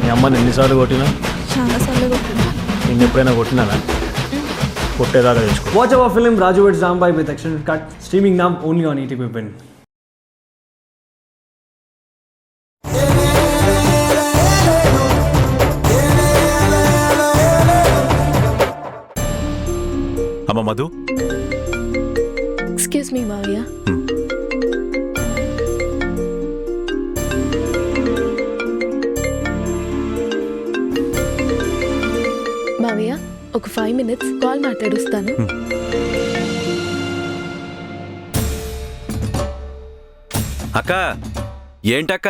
మీ అమ్మని ఎన్నిసార్లు కొట్టినా? చాలాసార్లు కొట్టినా. నేను ఎప్పుడైనా కొట్టినానా? కొట్టేదాకా తెచ్చుకో. Watch our film Raju vs. Zambai with extended cut, streaming now only on ETV Win. అమ్మ మధు, ఎక్స్క్యూజ్ మీ మావయ్య. మావయ్య ఒక 5 minutes కాల్ మాట్లాడుస్తాను. అక్క ఏంటక్క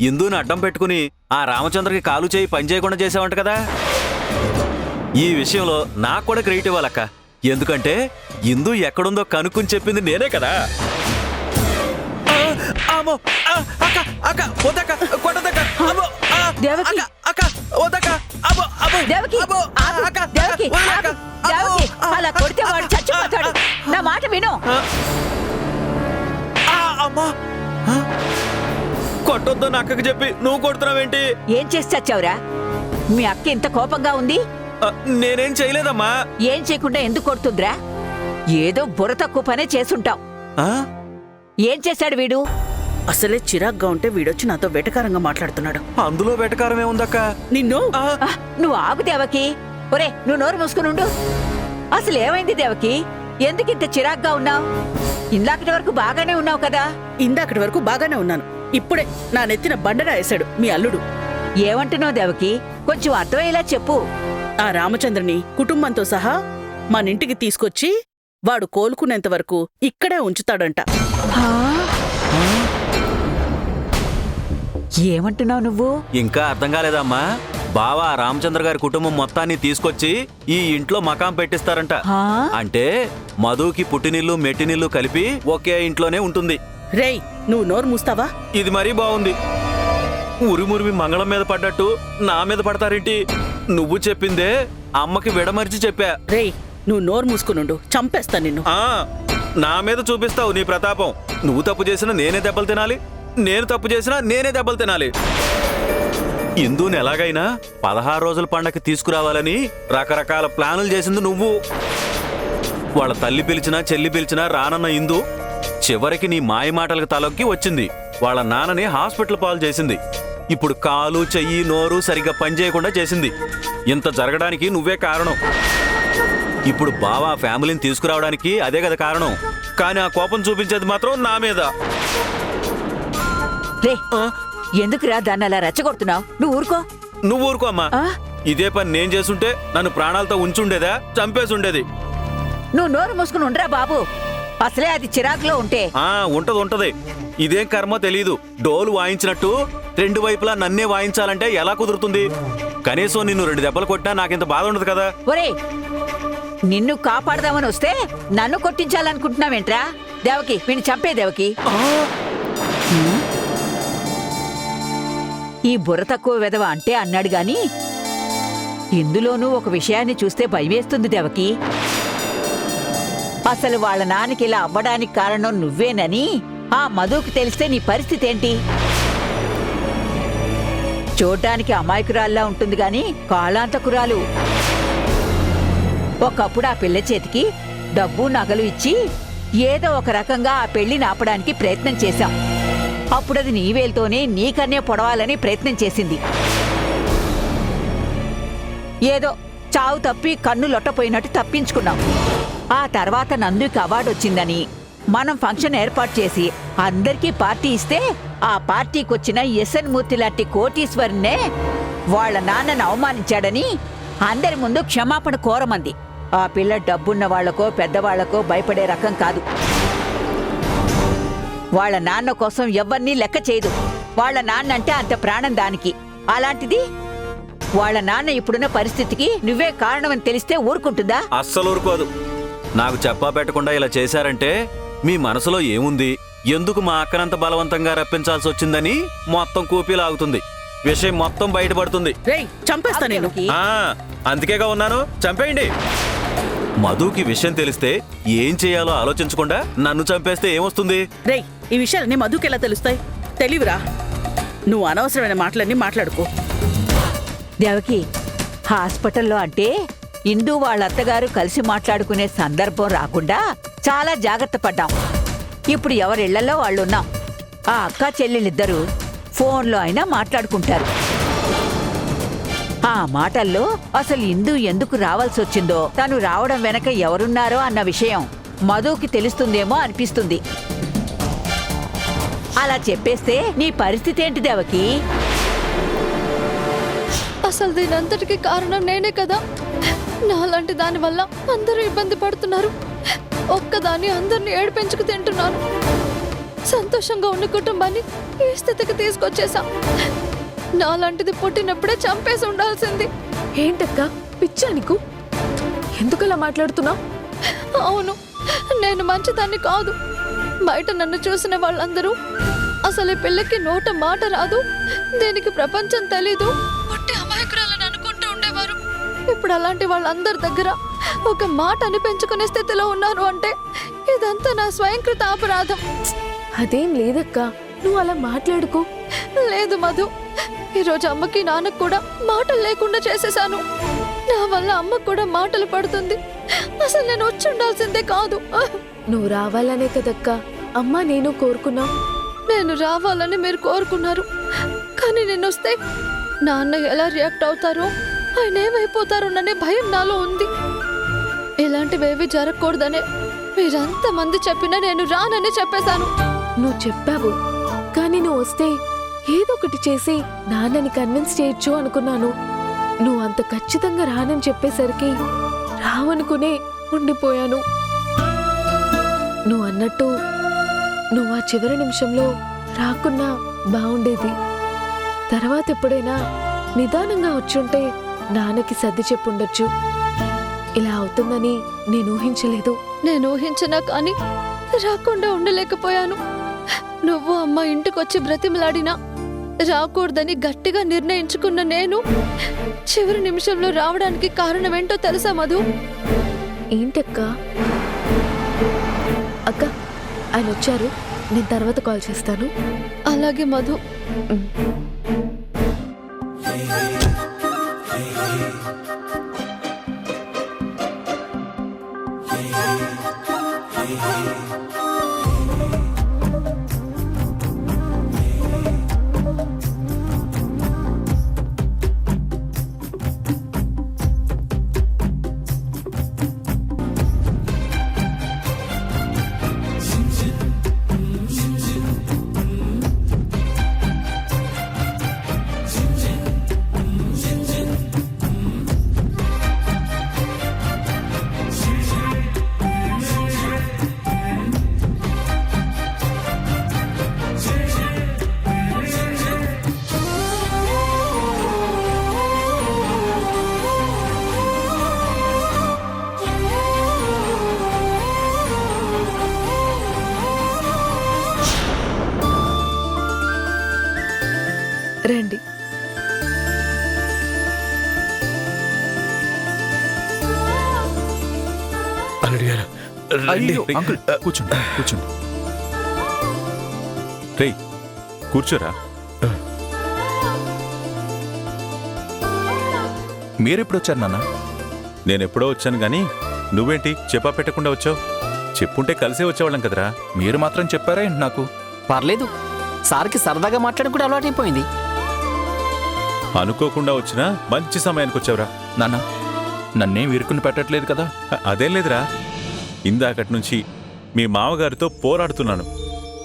ఇందుని అడ్డం పెట్టుకుని ఆ రామచంద్రకి కాలు చేయి పని చేయకుండా చేసావంట కదా. ఈ విషయంలో నాకు కూడా క్రెడిట్ ఇవ్వాలక్క. ఎందుకంటే ఇందు ఎక్కడుందో కనుక్కుని చెప్పింది నేనే కదా. అలా కొడితే వాడు చచ్చిపోతాడు. నా మాట విను. కొట్టొద్దు అక్కకి చెప్పి నువ్వు కొడుతున్నావేంటి? ఏం చేసి చచ్చావురా? మీ అక్క ఇంత కోపంగా ఉంది. నేనేం చేయలేదమ్మా. ఏం చేయకుండా ఎందుకు కొడుతుందిరా? ఏదో బుర్ర తక్కువ పనే చేసుంటావు. ఏం చేశాడు వీడు? అసలే చిరాగ్గా ఉంటే వీడొచ్చి నాతో వెటకారంగా మాట్లాడుతున్నాడు. అందులో వెటకారం ఏముందక్క? నిన్ను నువ్వు ఆగు దేవకి. ఒరే నువ్వు నోరు మూసుకునుండు. అసలు ఏమైంది దేవకి? ఎందుకింత చిరాగ్గా ఉన్నావు? ఇందాకటి వరకు బాగానే ఉన్నావు కదా. ఇందాకటి వరకు బాగానే ఉన్నాను. ఇప్పుడే నా నెత్తిన బండరా వేశాడు మీ అల్లుడు. ఏమంటున్నావు దేవకి? కొంచెం అర్థమయ్యేలా చెప్పు. ఆ రామచంద్రని కుటుంబంతో సహా మనింటికి తీసుకొచ్చి వాడు కోలుకునేంత వరకు ఇక్కడే ఉంచుతాడంట. ఏమంటున్నావు నువ్వు? ఇంకా అర్థం కాలేదమ్మా. బావా రామచంద్ర గారి కుటుంబం మొత్తాన్ని తీసుకొచ్చి ఈ ఇంట్లో మకాం పెట్టిస్తారంట. అంటే మధుకి పుట్టినిల్లు మెట్టినిల్లు కలిపి ఒకే ఇంట్లోనే ఉంటుంది. రేయ్ నువ్వు నోరు మూస్తావా? ఇది మరీ బాగుంది. ఉరిమురిమి మంగళం మీద పడ్డట్టు నా మీద పడతారేంటి? నువ్వు చెప్పిందే అమ్మకి విడమర్చి చెప్పా. రేయ్ నువ్వు నోరు మూసుకునుండు, చంపేస్తా నిన్ను. నా మీద చూపిస్తావు నీ ప్రతాపం. నువ్వు తప్పు చేసినా నేనే దెబ్బలు తినాలి, నేను తప్పు చేసినా నేనే దెబ్బలు తినాలి. ఇందుని ఎలాగైనా 16 రోజుల పండగకి తీసుకురావాలని రకరకాల ప్లానులు చేసింది నువ్వు. వాళ్ళ తల్లి పిలిచినా చెల్లి పిలిచినా రానన్న ఇందు చివరికి నీ మాయ మాటలకు తలొక్కి వచ్చింది. వాళ్ళ నాన్నని హాస్పిటల్ పాలు చేసింది. ఇప్పుడు కాలు చెయ్యి నోరు సరిగ్గా పనిచేయకుండా చేసింది. ఇంత జరగడానికి నువ్వే కారణం. ఇప్పుడు బావా ఫ్యామిలీని తీసుకురావడానికి అదే కదా కారణం. కానీ ఆ కోపం చూపించేది మాత్రం నా మీద. ఎందుకురా దాన్ని అలా రెచ్చగొడుతున్నావు? నువ్వు ఊరుకో. నువ్వు ఊరుకో అమ్మా. ఇదే పని నేను చేసుంటే నన్ను ప్రాణాలతో ఉంచుండేదా, చంపేసుండేది. నువ్వు నోరు మూసుకుని ఉండరా బాబు. అసలే అది చిరాకులో ఉంటే. ఉంటది. ఇదేం కర్మ తెలీదు. డోలు వాయించినట్టు 2 వైపులా నన్నే వాయించాలంటే ఎలా కుదురుతుంది? కనీసం నిన్ను 2 దెబ్బలు కొట్టినా నాకింత బాధ ఉండదు కదా. ఒరే నిన్ను కాపాడదామని వస్తే నన్ను కొట్టించాలనుకుంటున్నావేంట్రా? దేవకి వీణ్ణి చంపే దేవకి. ఈ బుర్ర తక్కువ వెధవ అంటే అన్నాడు గాని ఇందులోనూ ఒక విషయాన్ని చూస్తే భయమేస్తుంది దేవకి. అసలు వాళ్ళ నాన్నకి ఇలా అవ్వడానికి కారణం నువ్వేనని ఆ మధుకి తెలిస్తే నీ పరిస్థితి ఏంటి? చూడ్డానికి అమాయకురాల్లా ఉంటుంది గాని కాళాంతకురాలు. ఒకప్పుడు ఆ పిల్ల చేతికి డబ్బు నగలు ఇచ్చి ఏదో ఒక రకంగా ఆ పెళ్లిని ఆపడానికి ప్రయత్నం చేశాం. అప్పుడది నీ వేలుతోనే నీకన్నే పొడవాలని ప్రయత్నం చేసింది. ఏదో చావు తప్పి కన్ను లొట్టపోయినట్టు తప్పించుకున్నాం. ఆ తర్వాత నందుకి అవార్డు వచ్చిందని మనం ఫంక్షన్ ఏర్పాటు చేసి అందరికీ పార్టీ ఇస్తే ఆ పార్టీకొచ్చిన ఎస్ఎన్ మూర్తి లాంటి కోటీశ్వరునే వాళ్ళ నాన్నను అవమానించాడని అందరి ముందు క్షమాపణ కోరమంది. ఆ పిల్ల డబ్బున్న వాళ్లకో పెద్దవాళ్లకో భయపడే రకం కాదు. వాళ్ళ నాన్న కోసం ఎవ్వరినీ లెక్క చేయదు. వాళ్ళ నాన్న అంటే అంత ప్రాణం దానికి. అలాంటిది వాళ్ళ నాన్న ఇప్పుడున్న పరిస్థితికి నువ్వే కారణమని తెలిస్తే ఊరుకుంటుందా? అస్సలు ఊరుకోదు. నాకు చెప్పా పెట్టకుండా ఇలా చేశారంటే మీ మనసులో ఏముంది, ఎందుకు మా అక్కనంత బలవంతంగా రప్పించాల్సి వచ్చిందని మొత్తం కూపీలాగుతుంది. విషయం మొత్తం బయటపడుతుంది. చంపేస్తా నేను. అందుకేగా ఉన్నాను, చంపేయండి. మధుకి విషయం తెలిస్తే ఏం చేయాలో ఆలోచించకుండా నన్ను చంపేస్తే ఏమొస్తుంది? రేయ్ ఈ విషయాలన్నీ మధుకి ఎలా తెలుస్తాయి? తెలివిరా. నువ్వు అనవసరమైన మాటలన్నీ మాట్లాడుకో. దేవకి, హాస్పిటల్లో అంటే ఇందు వాళ్ళ అత్తగారు కలిసి మాట్లాడుకునే సందర్భం రాకుండా చాలా జాగ్రత్త పడ్డాం. ఇప్పుడు ఎవరిళ్లలో వాళ్ళున్నాం. ఆ అక్క చెల్లెలిద్దరూ ఫోన్లో అయినా మాట్లాడుకుంటారు. ఆ మాటల్లో అసలు ఇందు ఎందుకు రావాల్సి వచ్చిందో, తను రావడం వెనక ఎవరున్నారో అన్న విషయం మధుకి తెలుస్తుందేమో అనిపిస్తుంది. అలా చెప్పేస్తే నీ పరిస్థితి ఏంటి దేవకి? అసలు దీనంతటికి కారణం నేనే కదా. నాలాంటి దాని వల్ల అందరూ ఇబ్బంది పడుతున్నారు. ఒక్కదాన్ని అందరిని ఏడిపించుకు తింటున్నాను. సంతోషంగా ఉన్న కుటుంబాన్ని ఈ స్థితికి తీసుకొచ్చేసా. నాలాంటిది పుట్టినప్పుడే చంపేసి ఉండాల్సింది. ఏంటక్క పిచ్చా నీకు? ఎందుకలా మాట్లాడుతున్నావు? అవును, నేను మంచిదాన్ని కాదు. బయట నన్ను చూసిన వాళ్ళందరూ అసలు ఈ పిల్లకి నోట మాట రాదు, దీనికి ప్రపంచం తెలీదు, పుట్టి అమాయకురాలని అనుకుంటూ ఉండేవారు. ఇప్పుడు అలాంటి వాళ్ళందరి దగ్గర ఒక మాట అనిపించుకునే స్థితిలో ఉన్నాను అంటే ఇదంతా నా స్వయంకృత అపరాధం. అదేం లేదక్క, నువ్వు అలా మాట్లాడుకో. లేదు మధు, ఈరోజు అమ్మకి నాన్నకు కూడా మాటలు లేకుండా చేసేశాను. నా వల్ల అమ్మకు కూడా మాటలు పడుతుంది. అసలు నేను వచ్చి ఉండాల్సిందే కాదు. నువ్వు రావాలనే కదక్క అమ్మా నేను కోరుకున్నాం. నేను రావాలని మీరు కోరుకున్నారు, కానీ నేను వస్తే నాన్న ఎలా రియాక్ట్ అవుతారో, ఆయన ఏమైపోతారోననే భయం నాలో ఉంది. ఇలాంటివేవి జరగకూడదనే మీరంతమంది చెప్పినా నేను రానని చెప్పేశాను. నువ్వు చెప్పావు, కానీ నువ్వు వస్తే ఏదో ఒకటి చేసి నాన్నని కన్విన్స్ చేయొచ్చు అనుకున్నాను. నువ్వు అంత ఖచ్చితంగా రానని చెప్పేసరికి రావనుకునే ఉండిపోయాను. నువ్వు అన్నట్టు నువ్వు ఆ చివరి నిమిషంలో రాకున్నా బాగుండేది. తర్వాత ఎప్పుడైనా నిదానంగా వచ్చుంటే నాన్నకి సర్ది చెప్పుండొచ్చు. ఇలా అవుతుందని నేను ఊహించలేదు. నేను ఊహించినా కానీ రాకుండా ఉండలేకపోయాను. నువ్వు అమ్మ ఇంటికొచ్చి బ్రతిమలాడినా రాకూడదని గట్టిగా నిర్ణయించుకున్న నేను చివరి నిమిషంలో రావడానికి కారణం ఏంటో తెలుసా మధు? ఏంటక్క? అక్క ఆయన వచ్చారు, నేను తర్వాత కాల్ చేస్తాను. అలాగే మధు. రండి. అల్లుడు గారు అయ్యో, అంకుల్, కూర్చోండి కూర్చోండి. రేయ్, కూర్చోరా. మీరెప్పుడు వచ్చారు నాన్న? నేనెప్పుడో వచ్చాను గాని నువ్వేంటి చెప్పా పెట్టకుండా వచ్చావు? చెప్పుంటే కలిసే వచ్చేవాళ్ళం కదరా. మీరు మాత్రం చెప్పారా ఏంటి నాకు? పర్లేదు, సార్కి సరదాగా మాట్లాడడం కూడా అలవాటైపోయింది. అనుకోకుండా వచ్చినా మంచి సమయానికి వచ్చావురా. నాన్న, నన్నేం ఇరుకుని పెట్టట్లేదు కదా? అదేం లేదురా, ఇందాకటి నుంచి మీ మామగారితో పోరాడుతున్నాను.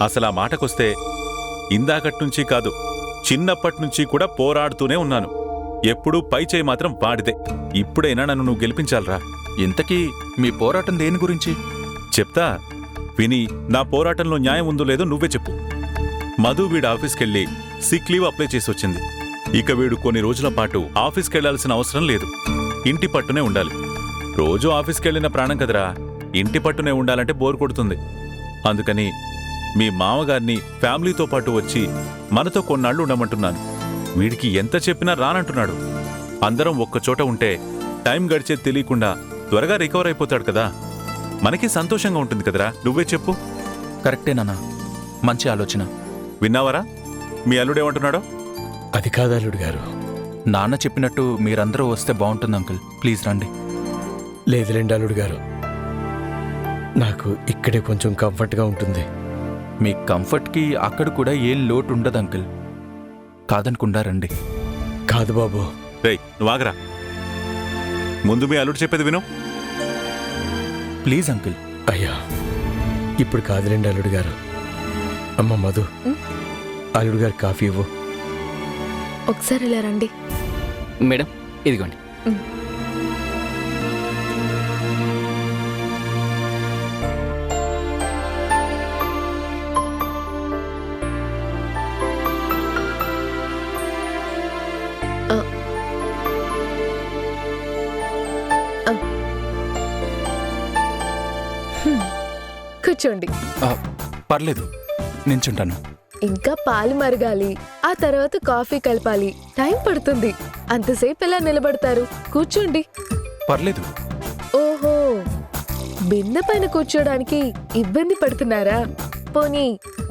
అసలు ఆ మాటకొస్తే ఇందాకటి నుంచి కాదు, చిన్నప్పటి నుంచి కూడా పోరాడుతూనే ఉన్నాను. ఎప్పుడూ పై చేయి మాత్రం వాడితే. ఇప్పుడైనా నన్ను నువ్వు గెలిపించాలరా. ఇంతకీ మీ పోరాటం దేని గురించి? చెప్తా విని, నా పోరాటంలో న్యాయం ఉందో లేదో నువ్వే చెప్పు. మధు వీడు ఆఫీస్కెళ్ళి సిక్ లీవ్ అప్లై చేసి వచ్చింది. ఇక వీడు కొన్ని రోజుల పాటు ఆఫీస్కెళ్లాల్సిన అవసరం లేదు, ఇంటి పట్టునే ఉండాలి. రోజూ ఆఫీస్కెళ్ళిన ప్రాణం కదరా, ఇంటి పట్టునే ఉండాలంటే బోరు కొడుతుంది. అందుకని మీ మామగారిని ఫ్యామిలీతో పాటు వచ్చి మనతో కొన్నాళ్ళు ఉండమంటున్నాను. వీడికి ఎంత చెప్పినా రానంటున్నాడు. అందరం ఒక్కచోట ఉంటే టైం గడిచేది తెలియకుండా త్వరగా రికవర్ అయిపోతాడు కదా. మనకి సంతోషంగా ఉంటుంది కదరా. నువ్వే చెప్పు. కరెక్టేనా? మంచి ఆలోచన. విన్నావరా మీ అల్లుడేమంటున్నాడో? అది కాదు అల్లుడు గారు, నాన్న చెప్పినట్టు మీరందరూ వస్తే బాగుంటుంది అంకుల్. ప్లీజ్ రండి. లేదులేండి అల్లుడు గారు, నాకు ఇక్కడే కొంచెం కంఫర్ట్గా ఉంటుంది. మీ కంఫర్ట్కి అక్కడ కూడా ఏం లోటు ఉండదు అంకుల్. కాదనుకుండా రండి. కాదు బాబు. రేయ్ నువ్వు ఆగరా. ముందు మీ అల్లుడు చెప్పేది విను. Please uncle. అయ్యా ఇప్పుడు కాదులేండి అల్లుడు గారు. అమ్మ మధు, అల్లుడు గారు కాఫీ ఇవ్వు. ఒకసారి ఇలా రండి. మేడం ఇదిగోండి. కూర్చోండి. పర్లేదు, నించుంటాను. ఇంకా పాలు మరగాలి, ఆ తర్వాత కాఫీ కలపాలి. టైం పడుతుంది. అంతసేపు ఎలా నిలబడతారు? కూర్చోండి. పర్లేదు. ఓహో, బిందె పైన కూర్చోడానికి ఇబ్బంది పడుతున్నారా? పోనీ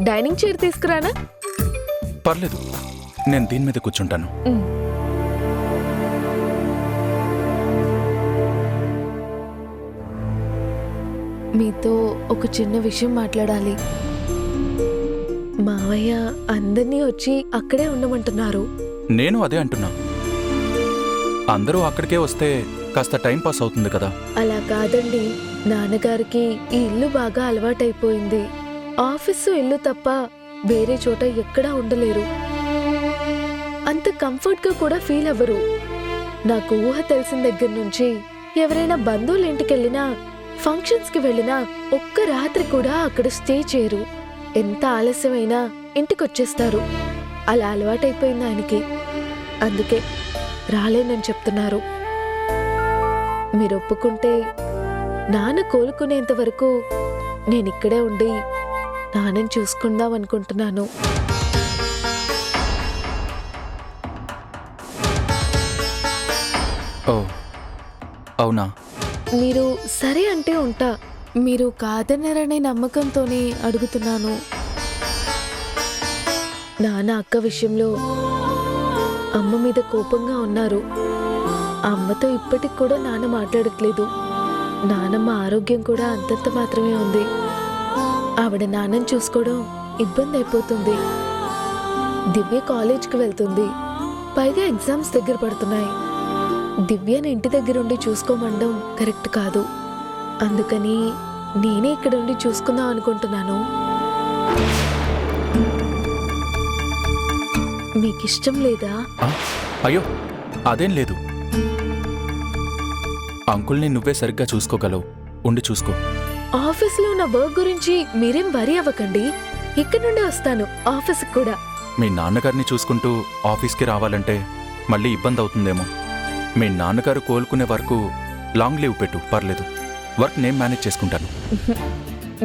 డైనింగ్ చైర్ తీసుకురానా? పర్లేదు, నేను దీని మీద కూర్చుంటాను. మీతో ఒక చిన్న విషయం మాట్లాడాలి. మావయ్య అందరినీ వచ్చి అక్కడే ఉండమంటున్నారు. నేను అదే అంటున్నా. అందరూ అక్కడికే వస్తే కాస్త టైం పాస్ అవుతుంది కదా. అలా కాదండి, నాన్నగారికి ఈ ఇల్లు బాగా అలవాటైపోయింది. ఆఫీసు ఇల్లు తప్ప వేరే చోట ఎక్కడా ఉండలేరు. అంత కంఫర్ట్ గా కూడా ఫీల్ అవ్వరు. నాకు ఊహ తెలిసిన దగ్గర నుంచి ఎవరైనా బంధువుల ఇంటికెళ్ళినా, ఫంక్షన్స్ కి వెళ్ళినా ఒక్క రాత్రి కూడా అక్కడ స్టే చేయరు. ఎంత ఆలస్యమైనా ఇంటికొచ్చేస్తారు. అలా అలవాటైపోయింది ఆయనకి. అందుకే రాలేనని చెప్తున్నారు. మీరు ఒప్పుకుంటే నాన్న కోలుకునేంత వరకు నేనిక్కడే ఉండి నాన్నని చూసుకుందాం అనుకుంటున్నాను. ఓ అవునా? మీరు సరే అంటే ఉంటా. మీరు కాదన్నారనే నమ్మకంతోనే అడుగుతున్నాను. నాన్న అక్క విషయంలో అమ్మ మీద కోపంగా ఉన్నారు. అమ్మతో ఇప్పటికి కూడా నాన్న మాట్లాడట్లేదు. నానమ్మ ఆరోగ్యం కూడా అంతంత మాత్రమే ఉంది. ఆవిడ నాన్నని చూసుకోవడం ఇబ్బంది అయిపోతుంది. దివ్య కాలేజ్కి వెళ్తుంది. పైగా ఎగ్జామ్స్ దగ్గర పడుతున్నాయి. దివ్యని ఇంటి దగ్గరుండి చూసుకోమండం కరెక్ట్ కాదు. అందుకని నేనే ఇక్కడుండి చూసుకుందాం అనుకుంటున్నాను. మీకిష్టం లేదా? అయ్యో అదేం లేదు. అంకుల్ని నువ్వే సరిగ్గా చూసుకోగలవు. ఉండి చూసుకో. ఆఫీస్లో నా వర్క్ గురించి మీరేం వరీ అవ్వకండి. ఇక్కడ నుండి వస్తాను ఆఫీస్కి కూడా. మీ నాన్నగారిని చూసుకుంటూ ఆఫీస్కి రావాలంటే మళ్ళీ ఇబ్బంది అవుతుందేమో. మీ నాన్నగారు కోలుకునే వరకు లాంగ్ లీవ్ పెట్టు, పర్లేదు. వర్క్ నేను మేనేజ్ చేసుకుంటాను.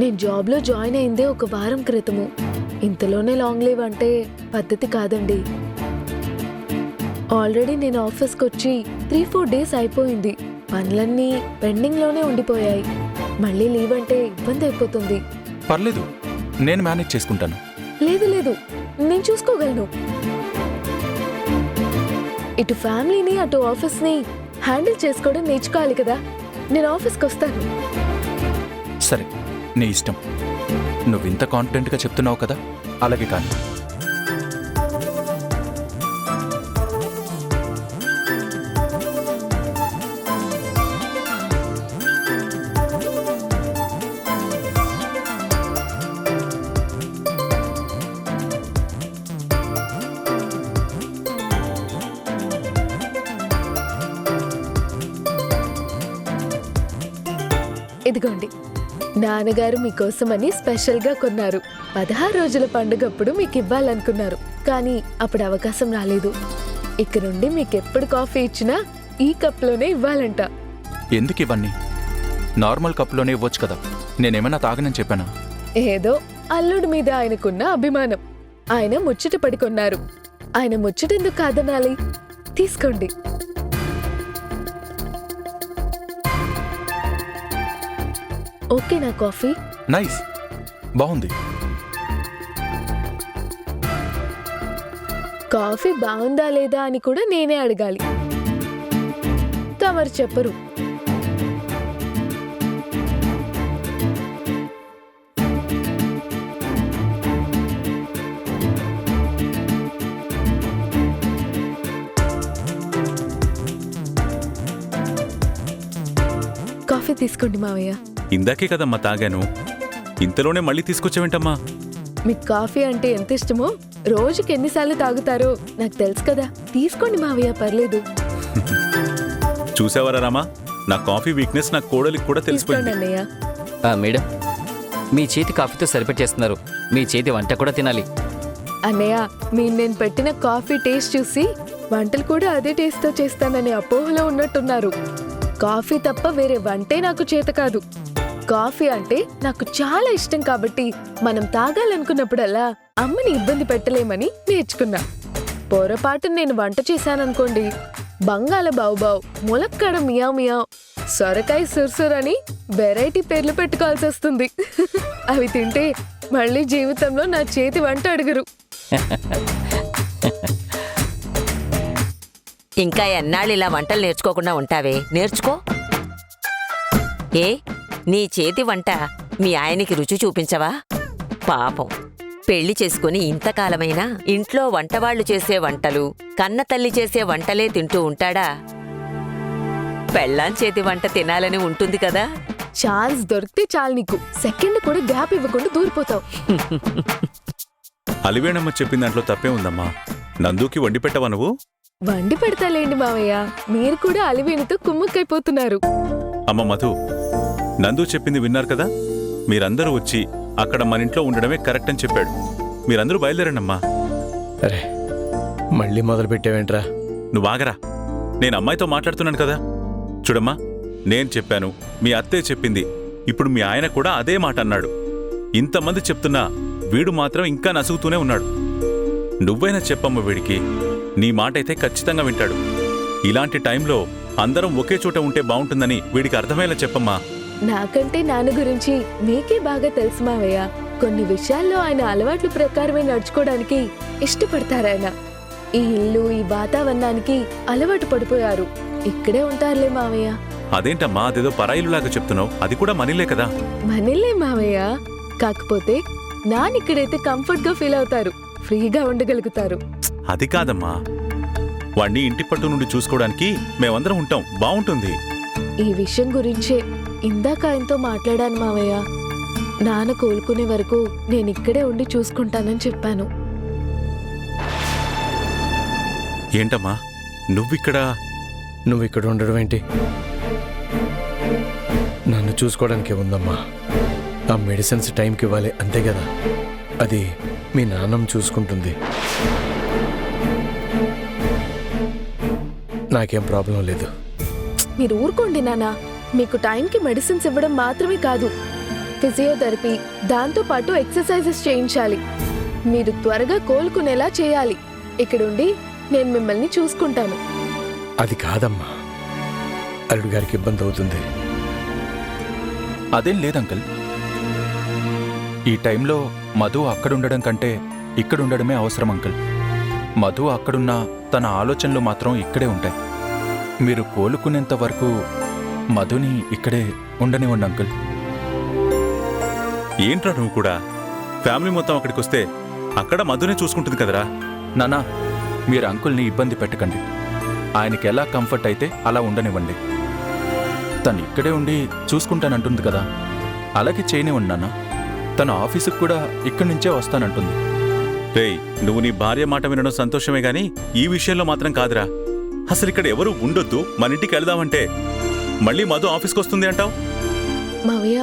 నేను జాబ్లో జాయిన్ అయిందే ఒక వారం క్రితము. ఇంతలోనే లాంగ్ లీవ్ అంటే పద్ధతి కాదండి. ఆల్రెడీ నేను ఆఫీస్కి వచ్చి 3-4 డేస్ అయిపోయింది. పనులన్నీ పెండింగ్లోనే ఉండిపోయాయి. మళ్ళీ లీవ్ అంటే ఇబ్బంది అయిపోతుంది. పర్లేదు, నేను మేనేజ్ చేసుకుంటాను. లేదు లేదు, నేను చూసుకోగలను. ఇటు ఫ్యామిలీని అటు ఆఫీస్ని హ్యాండిల్ చేసుకోవడం నేర్చుకోవాలి కదా. నేను ఆఫీస్కి వస్తాను. సరే, నీ ఇష్టం. నువ్వింత కాన్ఫిడెంట్గా చెప్తున్నావు కదా, అలాగే కానీ. ఇదిగోండి, నాన్నగారు మీకోసమని స్పెషల్గా కొన్నారు. 16 రోజుల పండుగప్పుడు మీకు ఇవ్వాలనుకున్నారు, కానీ అప్పుడు అవకాశం రాలేదు. ఇక నుండి మీకెప్పుడు కాఫీ ఇచ్చినా ఈ కప్లోనే ఇవ్వాలంట. ఎందుకు ఇవన్నీ? నార్మల్ కప్లోనే ఇవ్వచ్చు కదా. నేనేమన్నా తాగనని చెప్పానా? ఏదో అల్లుడి మీద ఆయనకున్న అభిమానం. ఆయన ముచ్చట పడి కొన్నారు. ఆయన ముచ్చటెందుకు కాదనాలి? తీసుకోండి. ఓకేనా కాఫీ? కాఫీ బాగుందా లేదా అని కూడా నేనే అడగాలి. తమరు చెప్పరు. కాఫీ తీసుకోండి మావయ్య. ఇందాకే కదమ్మా తాగాను, ఇంతలోనే మళ్ళీ తీసుకొచ్చావేంటమ్మా? మీకు కాఫీ అంటే ఎంత ఇష్టమో రోజుకి ఎన్నిసార్లు తాగుతారో నాకు తెలుసు కదా. తీసుకోండి మావయ్య, పర్లేదు. చూసావరా రామా, నా కాఫీ వీక్నెస్ నా కోడలికి కూడా తీసుకోండి తెలిసిపోయింది. అన్నయ్య. మేడం, మీ చేతి కాఫీతో సరిపెట్టేస్తున్నారు. మీ చేతి వంట కూడా తినాలి. అన్నయ్య, మీరు నేను పెట్టిన కాఫీ టేస్ట్ చూసి వంటలు కూడా అదే టేస్ట్తో చేస్తాననే అపోహలో ఉన్నట్టున్నారు. కాఫీ తప్ప వేరే వంటే నాకు చేత కాదు. కాఫీ అంటే నాకు చాలా ఇష్టం కాబట్టి మనం తాగాలనుకున్నప్పుడల్లా అమ్మని ఇబ్బంది పెట్టలేమని నేర్చుకున్నా. పొరపాటు నేను వంట చేశాననుకోండి, బంగాళ బావుబావు, ములక్కాడ మియావ్ మియావ్, సొరకాయ సుర్సుర్ అని వెరైటీ పేర్లు పెట్టుకోవాల్సి వస్తుంది. అవి తింటే మళ్ళీ జీవితంలో నా చేతి వంట అడుగురు. ఇంకా ఎన్నాళ్ళు ఇలా వంటలు నేర్చుకోకుండా ఉంటావే? నేర్చుకో. ఏ, నీ చేతి వంట మీ ఆయనకి రుచి చూపించవా? పాపం, పెళ్లి చేసుకుని ఇంతకాలమైనా ఇంట్లో వంటవాళ్లు చేసే వంటలు, కన్న తల్లి చేసే వంటలే తింటూ ఉంటాడా? పెళ్ళాం చేతి వంట తినాలని ఉంటుంది కదా. ఛాన్స్ దొరికితే చాలు, నీకు సెకండ్ కూడా గ్యాప్ ఇవ్వకుండా దూరిపోతావు. అలివేణమ్మ చెప్పిన దాంట్లో తప్పే ఉందమ్మా. నందుకి వండి పెట్టవా నువ్వు? వండి పెడతాలేండి మావయ్య, మీరు కూడా అలివేణితో కుమ్ముక్కైపోతున్నారు. అమ్మ మధు, నందు చెప్పింది విన్నారు కదా. మీరందరూ వచ్చి అక్కడ మన ఇంట్లో ఉండడమే కరెక్ట్ అని చెప్పాడు. మీరందరూ బయలుదేరండమ్మా. అరే, మళ్ళీ మొదలు పెట్టావేంట్రా? నువ్వు ఆగరా, నేను అమ్మాయితో మాట్లాడుతున్నాను కదా. చూడమ్మా, నేను చెప్పాను, మీ అత్తయ్య చెప్పింది, ఇప్పుడు మీ ఆయన కూడా అదే మాట అన్నాడు. ఇంతమంది చెప్తున్నా వీడు మాత్రం ఇంకా నసుగుతూనే ఉన్నాడు. నువ్వైనా చెప్పమ్మ వీడికి, నీ మాట అయితే ఖచ్చితంగా వింటాడు. ఇలాంటి టైంలో అందరం ఒకే చోట ఉంటే బాగుంటుందని వీడికి అర్థమయ్యేలా చెప్పమ్మా. నాకంటే నాన్న గురించి మీకే బాగా తెలుసు మావయ్య. కొన్ని విషయాల్లో ఆయన అలవాట్ల ప్రకారమే నడుచుకోవడానికి ఇష్టపడతారాయన. ఈ ఇల్లు, ఈ వాతావరణానికి అలవాటు పడిపోయారు. ఇక్కడే ఉంటారులే మావయ్య. అదేంటమ్మా, అదేదో పరాయిలులాగా చెప్తున్నావు? అది కూడా మనీలే కదా. మనీలే మావయ్య, కాకపోతే నాన్నిక్కడైతే కంఫర్ట్ గా ఫీల్ అవుతారు, ఫ్రీగా ఉండగలుగుతారు. అది కాదమ్మా, వాణ్ణి ఇంటి పట్టు నుండి చూసుకోవడానికి మేమందరం ఉంటాం, బాగుంటుంది. ఈ విషయం గురించే ఇందాక ఆయనతో మాట్లాడాను మావయ్య. నాన్న కోలుకునే వరకు నేనిక్కడే ఉండి చూసుకుంటానని చెప్పాను. ఏంటమ్మా నువ్విక్కడ? నువ్విక్కడ ఉండడం ఏంటి? నన్ను చూసుకోవడానికే ఉందమ్మా. ఆ మెడిసిన్స్ టైంకి ఇవ్వాలి, అంతే కదా. అది మీ నాన్నమ్మ చూసుకుంటుంది. నాకేం ప్రాబ్లం లేదు. మీరు ఊరుకోండి నాన్న. మీకు టైంకి మెడిసిన్స్ ఇవ్వడం మాత్రమే కాదు, ఫిజియోథెరపీ, దాంతోపాటు ఎక్సర్సైజెస్ చేయించాలి. మీరు త్వరగా కోలుకునేలా చేయాలి. ఇక్కడుండి నేను మిమ్మల్ని చూసుకుంటాను. అది కాదమ్మా, అల్లుడు గారికి ఇబ్బంది అవుతుంది. అదేం లేదంకల్. ఈ టైంలో మధు అక్కడుండడం కంటే ఇక్కడుండడమే అవసరం అంకుల్. మధు అక్కడున్నా తన ఆలోచనలు మాత్రం ఇక్కడే ఉంటాయి. మీరు కోలుకునేంత వరకు మధుని ఇక్కడే ఉండనివ్వండి అంకుల్. ఏంట్రా నువ్వు కూడా? ఫ్యామిలీ మొత్తం అక్కడికి వస్తే అక్కడ మధునే చూసుకుంటుంది కదరా. నానా, మీరు అంకుల్ని ఇబ్బంది పెట్టకండి. ఆయనకి ఎలా కంఫర్ట్ అయితే అలా ఉండనివ్వండి. తను ఇక్కడే ఉండి చూసుకుంటానంటుంది కదా, అలాగే చేయనివ్వండి నాన్న. తన ఆఫీసుకు కూడా ఇక్కడి నుంచే వస్తానంటుంది. రేయ్, నువ్వు నీ భార్య మాట వినడం సంతోషమే గాని ఈ విషయంలో మాత్రం కాదురా. అసలు ఇక్కడ ఎవరు ఉండొద్దు, మన ఇంటికి వెళదామంటే మళ్ళీ మధు ఆఫీస్కి వస్తుంది అంటావు. మావయ్య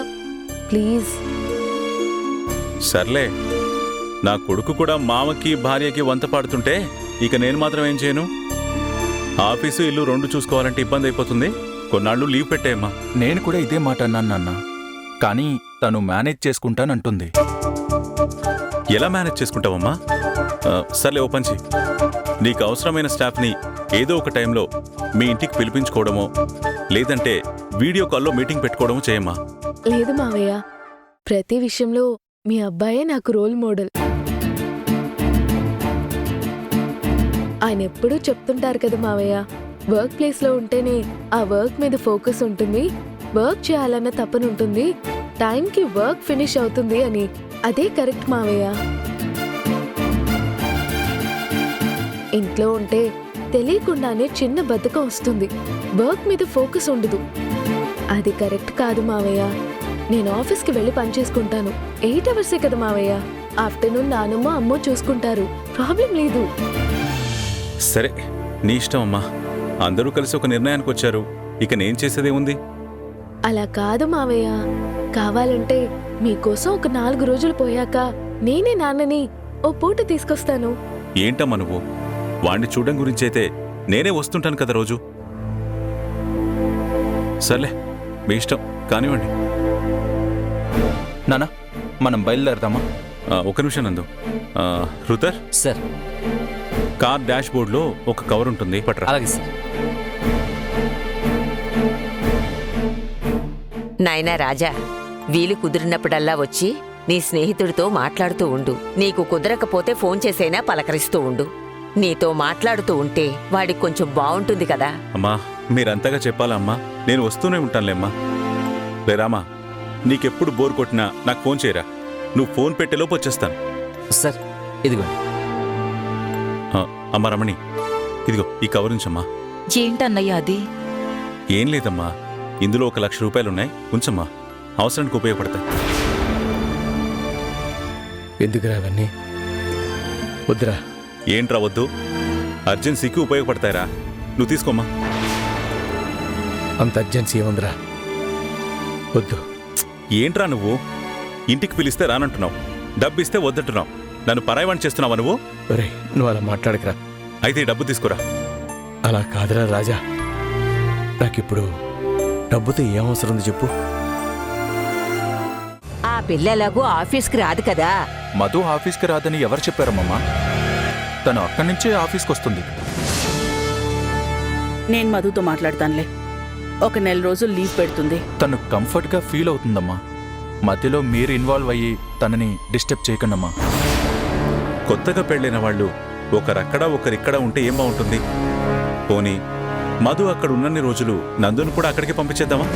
ప్లీజ్. సర్లే, నా కొడుకు కూడా మామకి భార్యకి వంత పాడుతుంటే ఇక నేను మాత్రం ఏం చేయను? ఆఫీసు ఇల్లు రెండు చూసుకోవాలంటే ఇబ్బంది అయిపోతుంది. కొన్నాళ్ళు లీవ్ పెట్టేయమ్మా. నేను కూడా ఇదే మాట అన్నాను నాన్న, కానీ తను మేనేజ్ చేసుకుంటానంటుంది. ఎలా మేనేజ్ చేసుకుంటావమ్మా? సర్లే, ఓ పని చెయ్. నీకు అవసరమైన స్టాఫ్ని ఏదో ఒక టైంలో మీ ఇంటికి పిలిపించుకోవడమో లేదంటే వీడియో కాల్లో మీటింగ్ పెట్టుకోవడమో చేయమ్మా. లేదు మావయ్య, ప్రతి విషయంలో మీ అబ్బాయే నాకు రోల్ మోడల్. ఆయన ఎప్పుడూ చెప్తుంటారు కదా మావయ్య, వర్క్ ప్లేస్లో ఉంటేనే ఆ వర్క్ మీద ఫోకస్ ఉంటుంది, వర్క్ చేయాలన్న తపనుంటుంది, టైంకి వర్క్ ఫినిష్ అవుతుంది అని. అదే కరెక్ట్ మావయ్య. ఇంట్లో ఉంటే తెలియకుండానే చిన్న బద్ధకం వస్తుంది, వర్క్ మీద ఫోకస్ ఉండదు. అది కరెక్ట్ కాదు మావయ్య. నేను ఆఫీస్కి వెళ్ళి పని చేసుకుంటాను. 8 అవర్సే కదా మావయ్య. ఆఫ్టర్నూన్ నానమ్మ అమ్మో చూసుకుంటారు, ప్రాబ్లం లేదు. సరే, నీ ఇష్టం అమ్మా. అందరూ కలిసి ఒక నిర్ణయానికి వచ్చారు, ఇక నేను చేసేదేముంది? అలా కాదు మావయ్య. కావాలంటే మీకోసం ఒక 4 రోజులు పోయాక నేనే నాన్నని ఓ పూట తీసుకొస్తాను. ఏంటమ్మా నువ్వు? వాణ్ణి చూడడం గురించి అయితే నేనే వస్తుంటాను కదా రోజు. సర్లే, మీ ఇష్టం, కానివ్వండి. నానా, మనం బయలుదేరదామా? ఒక నిమిషం నందు. రుతర్, సార్. కార్ డాష్ బోర్డ్లో ఒక కవర్ ఉంటుంది, పట్రా. అలాగే సార్. నాయనా రాజా, వీలు కుదిరినప్పుడల్లా వచ్చి నీ స్నేహితుడితో మాట్లాడుతూ ఉండు. నీకు కుదరకపోతే ఫోన్ చేసైనా పలకరిస్తూ ఉండు. నీతో మాట్లాడుతూ ఉంటే వాడికి కొంచెం బావుంటుంది కదా. అమ్మా, మీరంతగా చెప్పాలా అమ్మా? నేను వస్తూనే ఉంటానులేమ్మా. రే రామా, నీకెప్పుడు బోర్ కొట్టినా నాకు ఫోన్ చేయరా. నువ్వు ఫోన్ పెట్టేలోపు వచ్చేస్తాను. సార్, ఇదిగోండి. అమ్మా రమణి, ఇదిగో ఈ కవర్ ఉంచమ్మా. ఏంటన్నయ్య అది? ఏం లేదమ్మా, ఇందులో 1 లక్ష రూపాయలున్నాయి, ఉంచమ్మా, అవసరానికి ఉపయోగపడతాయి. ఎందుకురా అవన్నీ? వద్దురా. ఏంట్రా వద్దు? అర్జెన్సీకి ఉపయోగపడతాయిరా, నువ్వు తీసుకోమ్మా. అంత అర్జెన్సీ ఏముందిరా? వద్దు. ఏంట్రా నువ్వు? ఇంటికి పిలిస్తే రానంటున్నావు, డబ్బిస్తే వద్దంటున్నావు. నన్ను పరాయవాణి చేస్తున్నావా నువ్వు? ఒరే, నువ్వు అలా మాట్లాడకరా. అయితే ఈ డబ్బు తీసుకురా. అలా కాదురా రాజా, నాకిప్పుడు డబ్బుతో ఏం అవసరం ఉంది చెప్పు? ఆ పిల్లలాగూ ఆఫీస్కి రాదు కదా. మధు ఆఫీస్కి రాదని ఎవరు చెప్పారమ్మమ్మా? తను అక్కడి నుంచే ఆఫీస్కి వస్తుంది. నేను మధుతో మాట్లాడతానులే. ఒక 1 నెల రోజులు లీవ్ పెడుతుంది. తను కంఫర్ట్గా ఫీల్ అవుతుందమ్మా. మధ్యలో మీరు ఇన్వాల్వ్ అయ్యి తనని డిస్టర్బ్ చేయకండమ్మా. కొత్తగా పెళ్ళైన వాళ్ళు ఒకరక్కడ ఒకరిక్కడ ఉంటే ఏం బాగుంటుంది? పోనీ మధు అక్కడ ఉన్నన్ని రోజులు నందును కూడా అక్కడికి పంపించేద్దామా?